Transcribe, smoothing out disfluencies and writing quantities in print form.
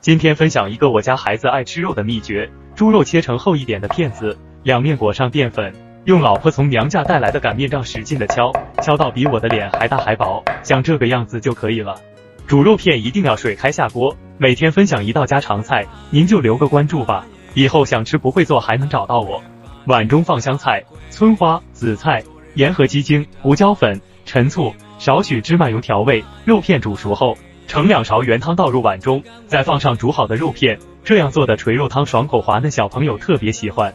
今天分享一个我家孩子爱吃肉的秘诀：猪肉切成厚一点的片子，两面裹上淀粉，用老婆从娘家带来的擀面杖使劲的敲，敲到比我的脸还大还薄，像这个样子就可以了。煮肉片一定要水开下锅，每天分享一道家常菜，您就留个关注吧，以后想吃不会做还能找到我。碗中放香菜、葱花、紫菜、盐和鸡精、胡椒粉、陈醋，少许芝麻油调味。肉片煮熟后，盛2勺原汤倒入碗中，再放上煮好的肉片，这样做的垂肉汤爽口滑嫩，小朋友特别喜欢。